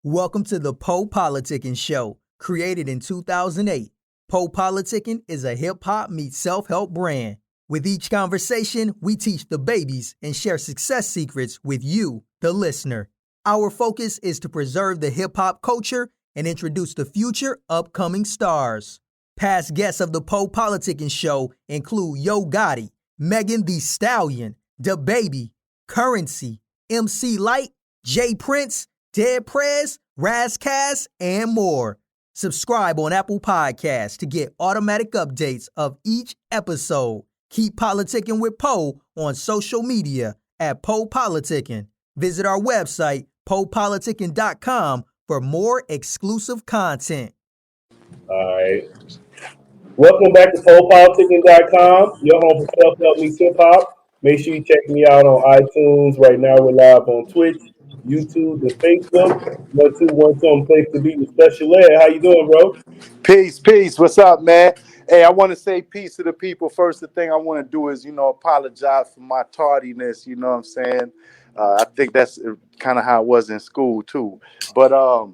Welcome to the Po Politicking Show. Created in 2008, Po Politicking is a hip-hop meets self-help brand. With each conversation, we teach the babies and share success secrets with you, the listener. Our focus is to preserve the hip-hop culture and introduce the future upcoming stars. Past guests of the Po Politicking Show include Yo Gotti, Megan Thee Stallion, Da Baby, Currency, MC Light, Jay Prince, Dead Prez, Razcast, and more. Subscribe on Apple Podcasts to get automatic updates of each episode. Keep politicking with Poe on social media at Poe Politicking. Visit our website, poepoliticking.com, for more exclusive content. All right. Welcome back to PolePoliticking.com, your home for self-help meets hip-hop. Make sure you check me out on iTunes. Right now, we're live on Twitch, YouTube, and Facebook. 1212 place to be with Special Ed. How you doing, bro? Peace. What's up, man? Hey, I want to say peace to the people. First, the thing I want to do is, apologize for my tardiness. You know what I'm saying? I think that's kind of how it was in school, too. But I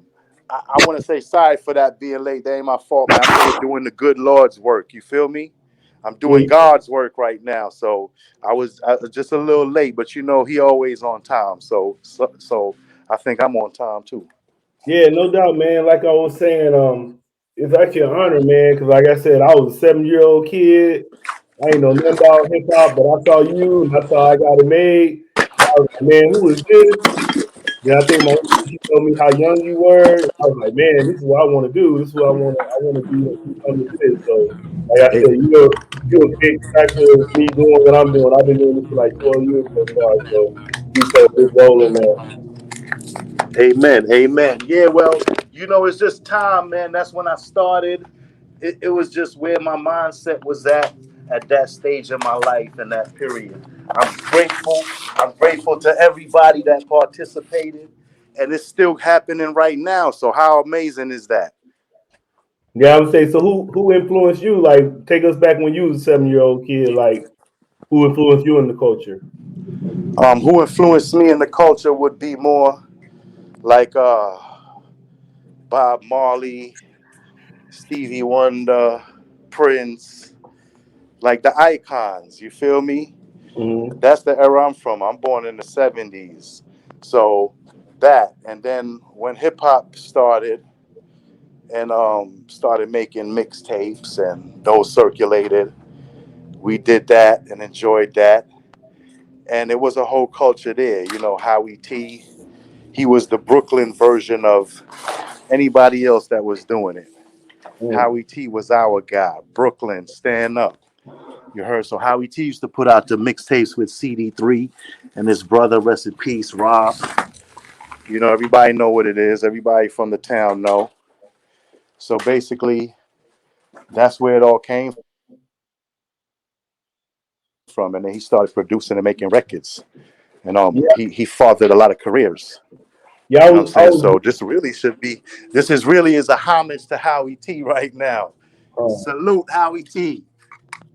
want to say sorry for that being late. That ain't my fault, man. I'm really doing the good Lord's work. You feel me? I'm doing God's work right now. So I was just a little late, but, he always on time. So I think I'm on time, too. Yeah, no doubt, man. Like I was saying, it's actually an honor, man, because like I said, I was a 7-year-old kid. I ain't know nothing about hip-hop, but I saw you, and that's how I got it made. I was like, man, who is this? Yeah, I think my she told me how young you were. I was like, man, this is what I want to do. This is what I want to be when you come to this. So, like I said, you're a big factor of me doing what I'm doing. I've been doing this for like 12 years so far. So you play a big role in that. Amen. Yeah, well, it's just time, man. That's when I started. It was just where my mindset was at that stage of my life and that period. I'm grateful. I'm grateful to everybody that participated, and it's still happening right now. So how amazing is that? Yeah, I would say. So who influenced you? Like, take us back when you was a 7-year-old kid. Like, who influenced you in the culture? Who influenced me in the culture would be more like Bob Marley, Stevie Wonder, Prince, like the icons. You feel me? Mm-hmm. That's the era I'm from. I'm born in the 70s. So that, and then when hip hop started and started making mixtapes and those circulated, we did that and enjoyed that. And it was a whole culture there. Howie T, he was the Brooklyn version of anybody else that was doing it. Howie T was our guy. Brooklyn, stand up. You heard? So Howie T used to put out the mixtapes with CD3 and his brother, rest in peace, Rob. Everybody know what it is. Everybody from the town know. So basically, that's where it all came from. And then he started producing and making records. And Yeah, he fathered a lot of careers. yeah. You know what I'm saying? So this is really is a homage to Howie T right now. Uh, Salute Howie T.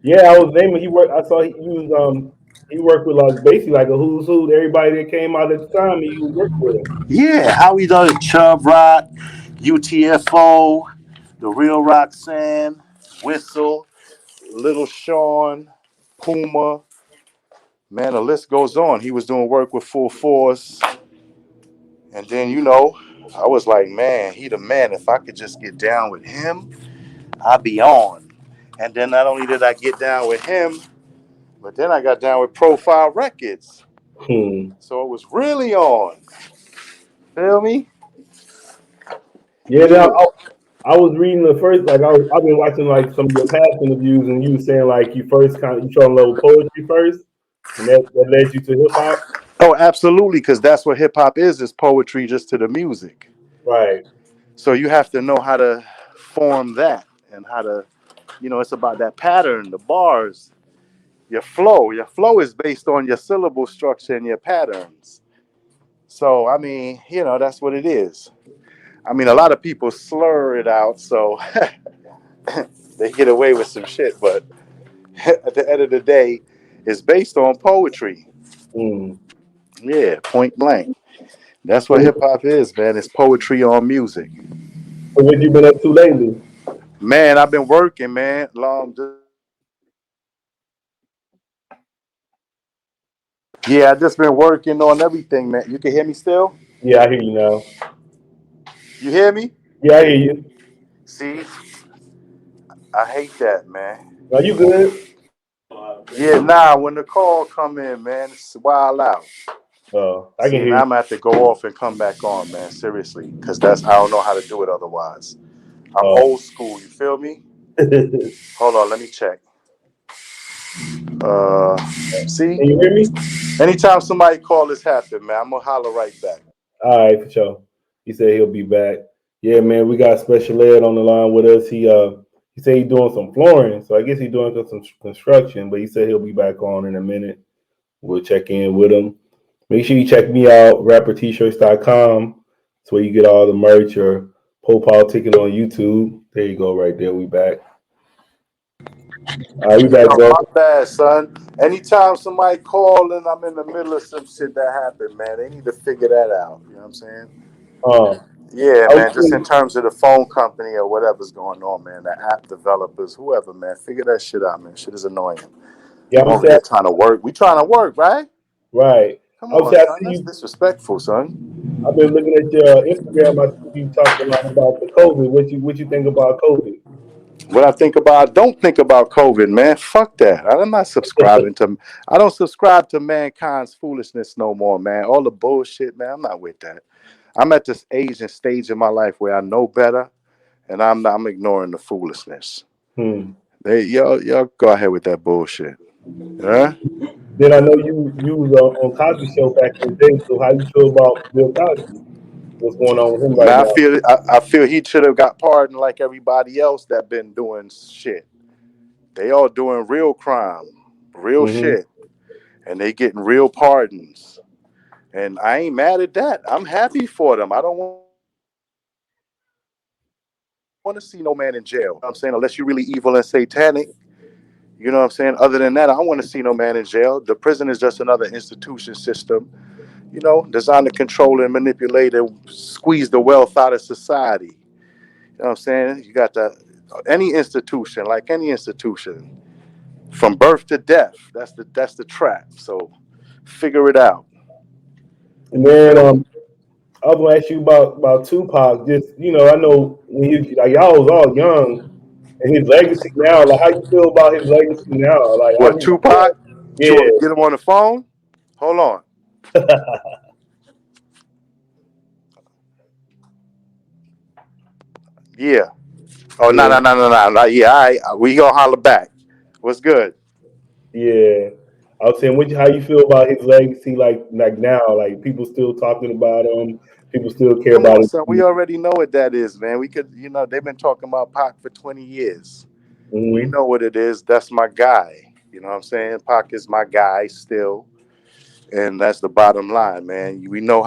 Yeah, I was naming. He worked. I saw he was he worked with like basically like a who's who. Everybody that came out at the time, he was working with him. Yeah, Howie does Chubb Rock, UTFO, The Real Roxanne, Whistle, Little Sean, Puma. Man, the list goes on. He was doing work with Full Force. And then, I was like, man, he the man. If I could just get down with him, I'd be on. And then not only did I get down with him, but then I got down with Profile Records. So it was really on. Feel me? Yeah, I was reading the first like I've been watching like some of your past interviews, and you were saying like you fell in love with poetry first, and that led you to hip hop. Oh, absolutely, because that's what hip hop is poetry just to the music. Right. So you have to know how to form that and how to, it's about that pattern, the bars, your flow. Your flow is based on your syllable structure and your patterns. So, I mean, that's what it is. I mean, a lot of people slur it out, so they get away with some shit. But at the end of the day, it's based on poetry. Mm. Yeah, point blank. That's So, what hip hop is, man. It's poetry on music. so what you been up to lately? Man, I've been working, man. Yeah, I just been working on everything, man. You can hear me still? Yeah, I hear you now. You hear me? Yeah, I hear you. See, I hate that, man. Are you good? Yeah, nah, when the call come in, man, it's wild out. Oh, I can See, hear now you. I'm gonna have to go off and come back on, man. Seriously, because I don't know how to do it otherwise. I'm Oh. old school. You feel me? Hold on, let me check. Uh, see, Can you hear me? anytime somebody call this happen, man, I'm gonna holler right back. All right, for sure. He said he'll be back. Yeah, man, we got Special Ed on the line with us. He said he's doing some flooring, so I guess he's doing some construction. But he said he'll be back on in a minute. We'll check in with him. Make sure you check me out, rappertshirts.com. That's where you get all the merch or Pope Politicking on YouTube. There you go, right there. We back. All right, we back, Yo, bro. my bad, son. Anytime somebody call and I'm in the middle of some shit that happened, man, they need to figure that out. You know what I'm saying? Um, Yeah, I was man. Just in terms of the phone company or whatever's going on, man. The app developers, whoever, man. Figure that shit out, man. Shit is annoying. yeah, I I'm was over saying, here trying to work. We trying to work, right? right. Come I was on, saying, I son. see That's you. disrespectful, son. I've been looking at your Instagram. I see you talking a lot about the COVID. What you think about COVID? What I think about, don't think about COVID, man. Fuck that. I'm not subscribing to. I don't subscribe to mankind's foolishness no more, man. All the bullshit, man. I'm not with that. I'm at this age and stage in my life where I know better, and I'm ignoring the foolishness. Hmm. Y'all go ahead with that bullshit. Huh? Then I know you was on Cosby Show back in the day. So how you feel about Bill Cosby? What's going on with him right Man, now? I feel he should have got pardoned like everybody else that been doing shit. They all doing real crime, real Hmm. shit, and they getting real pardons. And I ain't mad at that. I'm happy for them. I don't want to see no man in jail. You know what I'm saying, unless you're really evil and satanic. You know what I'm saying? Other than that, I don't want to see no man in jail. The prison is just another institution system, designed to control and manipulate and squeeze the wealth out of society. You know what I'm saying? You got any institution, like any institution, from birth to death. That's the trap. So figure it out. And You then feel me? I was gonna ask you about Tupac. Just I know when you like y'all was all young, and his legacy now. Like how you feel about his legacy now? Like I What, remember, Tupac? You want me to yeah. get him on the phone? Hold on. Yeah. Oh, no, Yeah, no, no, no, no. No. Yeah, all right. We gonna holler back. What's good? yeah. I was saying, how you feel about his legacy? Like now, like people still talking about him. People still care Come about on, him. son. We already know what that is, man. We could, they've been talking about Pac for 20 years. We Hmm. know what it is. That's my guy. You know what I'm saying? Pac is my guy still. And that's the bottom line, man. We know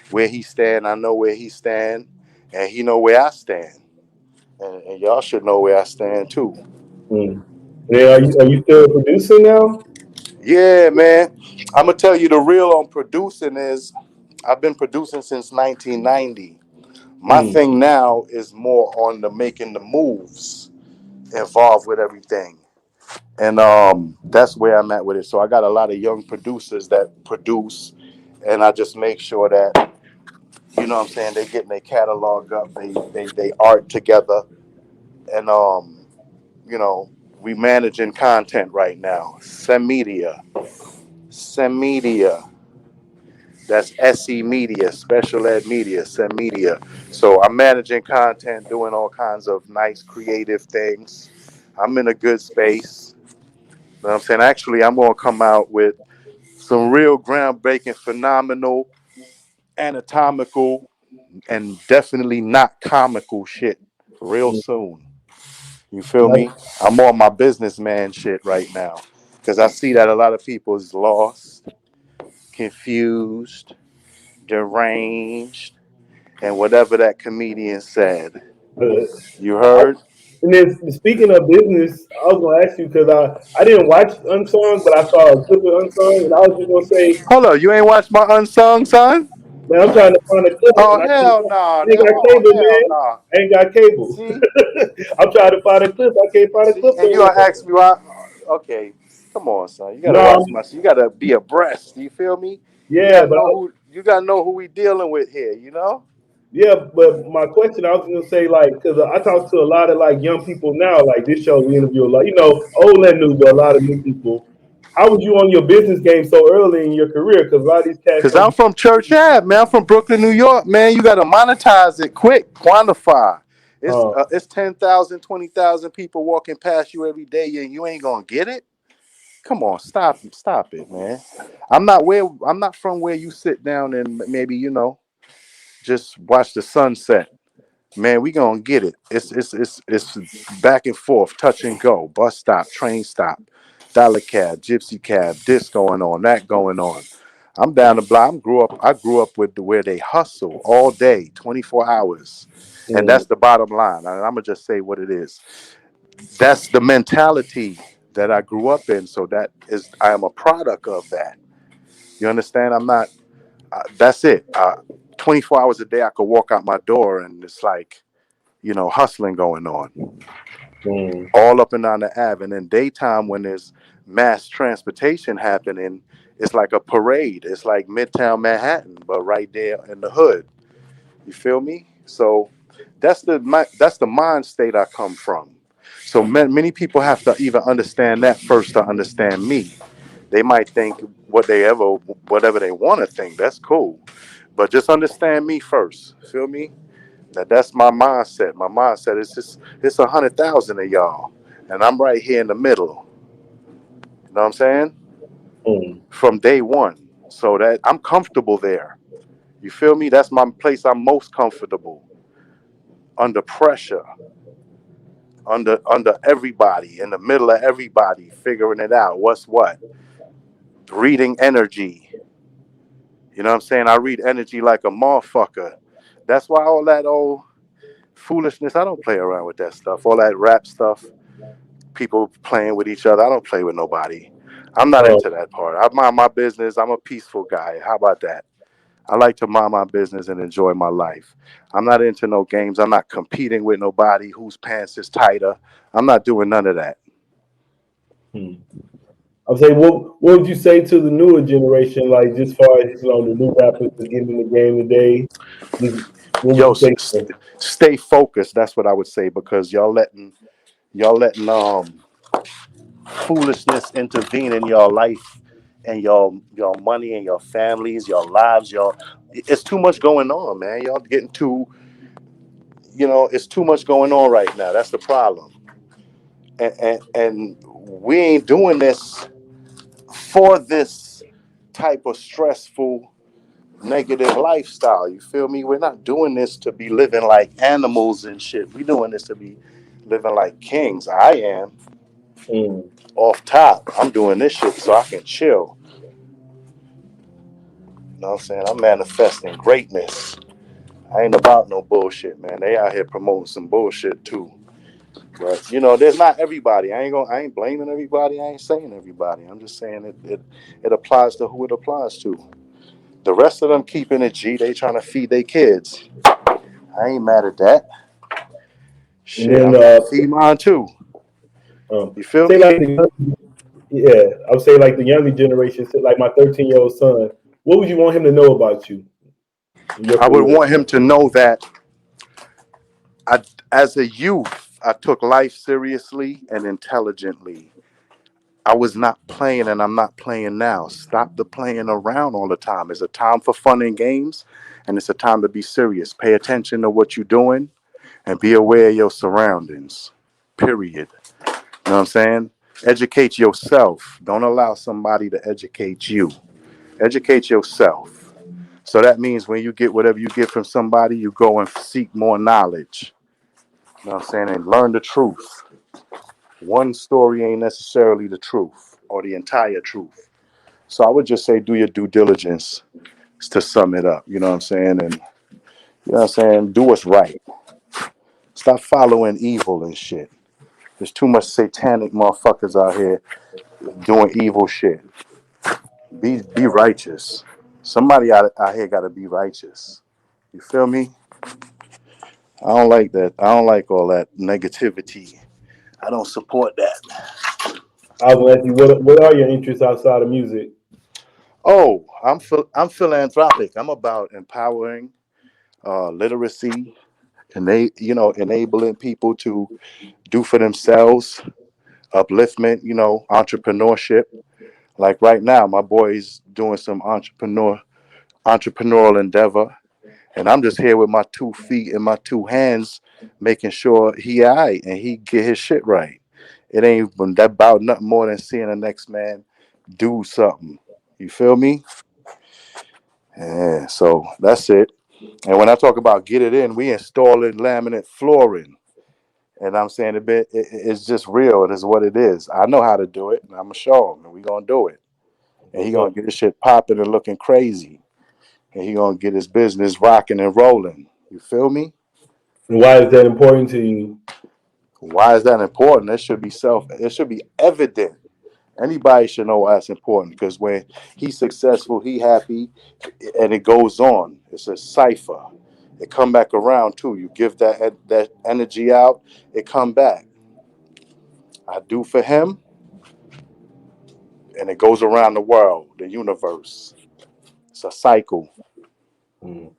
where he stand. I know where he stand. And he know where I stand. And y'all should know where I stand, too. Mm. Yeah, are you still producing now? Yeah, man. I'm going to tell you the real on producing is I've been producing since 1990. My Mm. thing now is more on the making the moves involved with everything. And that's where I'm at with it. So I got a lot of young producers that produce, and I just make sure that, what I'm saying, they getting their catalog up, they art together, and you know, we managing content right now. Sem Media. That's SE Media, Special Ed Media, Sem Media. So I'm managing content, doing all kinds of nice creative things. I'm in a good space. You know what I'm saying? Actually, I'm going to come out with some real groundbreaking, phenomenal, anatomical, and definitely not comical shit real Mm. soon. You feel me? I'm on my businessman shit right now because I see that a lot of people is lost, confused, deranged, and whatever that comedian said. You I, heard? and then speaking of business, I was gonna ask you because I didn't watch Unsung, but I saw a clip of Unsung, and I was just gonna say, Hold up, you ain't watched my Unsung, son? Man, I'm trying to find a clip Oh and hell no, I ain't got oh cable, hell man. no. I ain't got cable. See, I'm trying to find a clip. I can't find a see, clip and you nowhere. gonna ask me why? Okay, come on, son. You gotta No, watch my. You gotta be abreast. You feel me? You yeah, gotta but know who. You gotta know who we dealing with here. You know? yeah, but my question, I was gonna say, like, because I talk to a lot of like young people now. Like this show, we interview a lot, old and new, but a lot of new people. How was you on your business game so early in your career? Because a lot of these cats Cause don't. I'm from Church Ave, man. I'm from Brooklyn, New York, man. You gotta monetize it quick, quantify. Uh, It's 10,000, 20,000 people walking past you every day, and you ain't gonna get it. Come on, stop it, man. I'm not from where you sit down and maybe just watch the sunset. Man, we gonna get it. It's back and forth, touch and go, bus stop, train stop, Dollar Cab, Gypsy Cab, this going on, that going on. I'm down the block. I grew up with where they hustle all day, 24 hours, and mm, that's the bottom line. And I'm gonna just say what it is. That's the mentality that I grew up in. So I am a product of that. You understand? I'm not. That's it. 24 hours a day, I could walk out my door, and it's like hustling going on mm, all up and down the Ave. And in daytime, when there's mass transportation happening, it's like a parade. It's like Midtown Manhattan, but right there in the hood. You feel me? So that's the mind state I come from. So many people have to even understand that first to understand me. They might think whatever they want to think. That's cool, but just understand me first. Feel me? That's my mindset. My mindset is it's 100,000 of y'all, and I'm right here in the middle. You know what I'm saying? mm, From day one, so that I'm comfortable there. You feel me? That's my place. I'm most comfortable under pressure, under everybody, in the middle of everybody, figuring it out. What's what? Reading energy. You know what I'm saying? I read energy like a motherfucker. That's why all that old foolishness. I don't play around with that stuff. All that rap stuff. People playing with each other. I don't play with nobody. I'm not uh, into that part. I mind my business. I'm a peaceful guy. How about that? I like to mind my business and enjoy my life. I'm not into no games. I'm not competing with nobody whose pants is tighter. I'm not doing none of that. mm. I'm saying, what would you say to the newer generation, like just far as the new rappers that get in the game today? What would Yo, you say to them? stay focused. That's what I would say because y'all letting foolishness intervene in your life and your money and your families, your lives, it's too much going on, man. Y'all getting too, it's too much going on right now. That's the problem. And we ain't doing this for this type of stressful negative lifestyle. You feel me? We're not doing this to be living like animals and shit. We doing this to be living like kings. I am Mm, off top. I'm doing this shit so I can chill. You know what I'm saying? I'm manifesting greatness. I ain't about no bullshit, man. They out here promoting some bullshit too. But there's not everybody. I ain't blaming everybody. I ain't saying everybody. I'm just saying it applies to who it applies to. The rest of them keeping it G, they trying to feed their kids. I ain't mad at that. and Shit, then I'm trying to feed mine too. You feel say me? like yeah, I would say like the younger generation, say like my 13-year-old son. What would you want him to know about you in your I would career? want him to know that I, as a youth, I took life seriously and intelligently. I was not playing and I'm not playing now. Stop the playing around all the time. It's a time for fun and games and it's a time to be serious. Pay attention to what you're doing and be aware of your surroundings. Period. You know what I'm saying? Educate yourself. Don't allow somebody to educate you. Educate yourself. So that means when you get whatever you get from somebody, you go and seek more knowledge. You know what I'm saying? And learn the truth. One story ain't necessarily the truth or the entire truth. So I would just say do your due diligence to sum it up. You know what I'm saying? And you know what I'm saying? Do what's right. Stop following evil and shit. There's too much satanic motherfuckers out here doing evil shit. Be righteous. Somebody out here got to be righteous. You feel me? I don't like that. I don't like all that negativity. I don't support that. I was gonna ask you, what are your interests outside of music? Oh, I'm philanthropic. I'm about empowering literacy, and enabling people to do for themselves, upliftment, entrepreneurship. Like right now, my boy's doing some entrepreneurial endeavor, and I'm just here with my 2 feet and my 2 hands, making sure he all right and he get his shit right. It ain't that about nothing more than seeing the next man do something. You feel me? Yeah, so that's it. And when I talk about get it in, we installing laminate flooring. And I'm saying it's just real. It is what it is. I know how to do it, and I'm gonna show him, and we gonna do it. And he What's gonna up? get his shit popping and looking crazy, and he gonna get his business rocking and rolling. You feel me? And why is that important to you? Why is that important? It should be It should be evident. Anybody should know why it's important because when he's successful, he happy, and it goes on. It's a cipher. It come back around too. You give that energy out, it come back. I do for him, and it goes around the world, the universe. It's a cycle. Mm.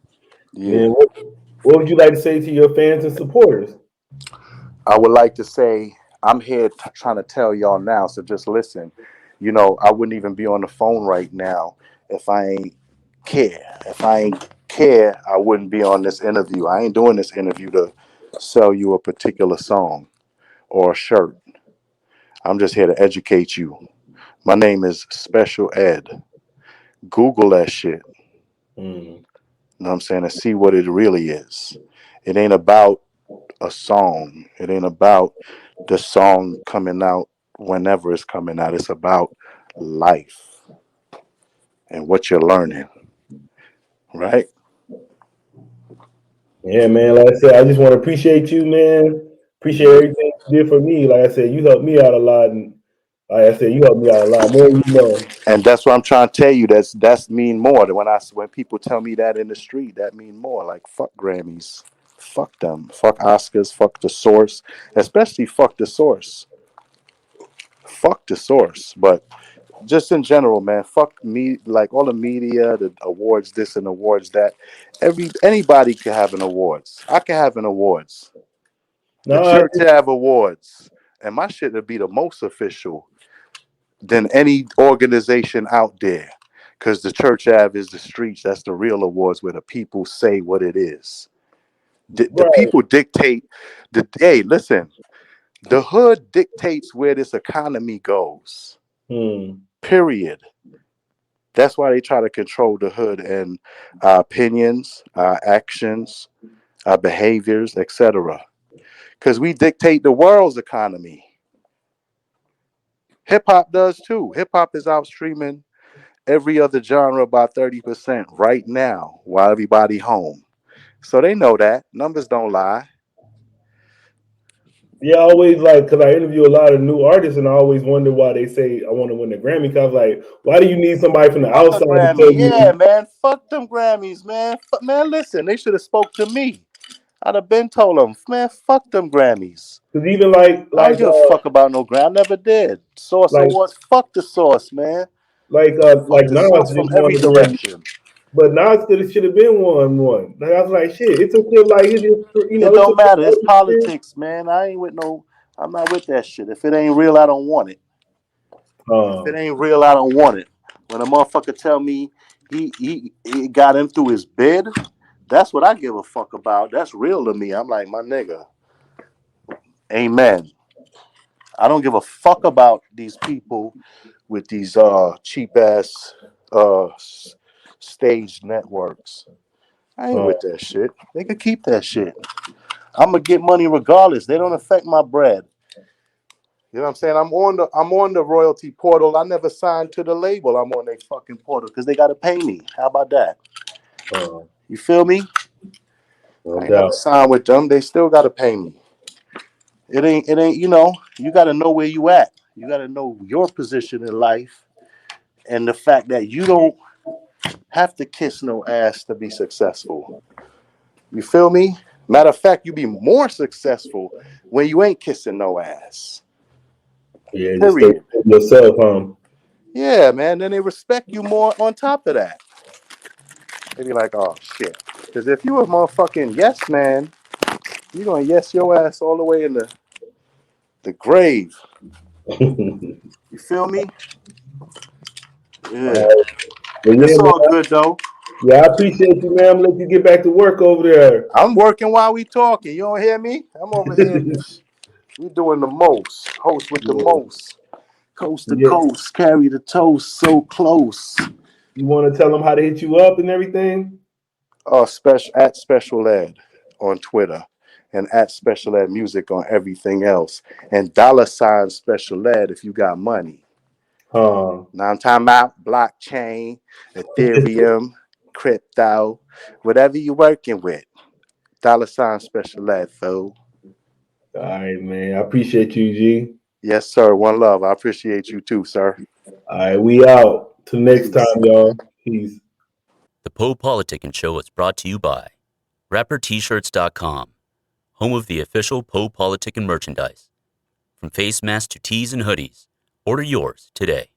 And Yeah. then what would you like to say to your fans and supporters? I would like to say I'm here trying to tell y'all now, so just listen. I wouldn't even be on the phone right now if I ain't care. If I ain't care, I wouldn't be on this interview. I ain't doing this interview to sell you a particular song or a shirt. I'm just here to educate you. My name is Special Ed. Google that shit. Mm. You know what I'm saying? And see what it really is. It ain't about a song. It ain't about the song coming out whenever it's coming out. It's about life and what you're learning, right? Yeah, man. Like I said, I just want to appreciate you, man. Appreciate everything you did for me. Like I said, you helped me out a lot, and like I said, you helped me out a lot more than you know. And that's what I'm trying to tell you. That's mean more than when people tell me that in the street. That mean more. Like fuck Grammys, fuck them, fuck Oscars, fuck the source, especially fuck the source, fuck the source. But just in general, man, fuck me. Like all the media, the awards, this and awards that. Anybody can have an awards. I can have an awards. The No, church have awards, and my shit would be the most official than any organization out there. Because the church Ave is the streets. That's the real awards where the people say what it is. The right. people dictate. Hey, listen. The hood dictates where this economy goes. Hmm. Period. That's why they try to control the hood and our opinions, our actions, our behaviors, etc. Because we dictate the world's economy. Hip hop does too. Hip hop is out streaming every other genre by 30% right now while everybody home. So they know that. Numbers don't lie. Yeah, I always like because I interview a lot of new artists, and I always wonder why they say I want to win the Grammy. Because I was like, why do you need somebody from the Fuck a outside to Grammy. tell Yeah, you? man. Fuck them Grammys, man. Man, listen, they should have spoke to me. I'd have been told them, man, fuck them Grammys. Because even like I don't like give a uh fuck about no Grammy. I never did. Source like Awards, fuck the source, man. like Fuck the Nas source from just won every the Grammy, direction. but Nas should have been one. Like I was like, shit, it took him like it just It it don't took matter. It's him. politics, man. I'm not with that shit. If it ain't real, I don't want it. If it Um, ain't real, I don't want it. When a motherfucker tell me he got him through his bid, that's what I give a fuck about. That's real to me. I'm like, my nigga, amen. I don't give a fuck about these people with these cheap ass stage networks. I ain't um, with that shit. They can keep that shit. I'm gonna get money regardless. They don't affect my bread. You know what I'm saying? I'm on the royalty portal. I never signed to the label. I'm on their fucking portal because they gotta pay me. How about that? um, You feel me? no I ain't never doubt. signed with them. They still gotta pay me. It ain't, you gotta know where you at. You gotta know your position in life and the fact that you don't have to kiss no ass to be successful. You feel me? Matter of fact, you be more successful when you ain't kissing no ass. Yeah, just stay Period. with yourself, huh? Yeah, man. Then they respect you more on top of that. They be like, oh shit. Because if you a motherfucking yes man, you gonna yes your ass all the way in the grave. You feel me? Yeah. But yeah, It's man. all good though. Yeah, I appreciate you, man. I'm gonna let you get back to work over there. I'm working while we talking. You don't hear me? I'm over here. We doing the most. Host with the Yeah, most. Coast to yeah. coast. Carry the toast so close. You want to tell them how to hit you up and everything? Special at Special Ed on Twitter. And at Special Ed Music on everything else. And $ Special Ed if you got money. Huh? Now I'm talking about blockchain, Ethereum, crypto, whatever you're working with. $ Special Ed, fool. All right, man. I appreciate you, G. Yes, sir. One love. I appreciate you too, sir. All right, we out. Till next time, Peace. y'all. Peace. The Poe Politicking Show is brought to you by RapperT-shirts.com, home of the official Poe Politicking merchandise. From face masks to tees and hoodies, order yours today.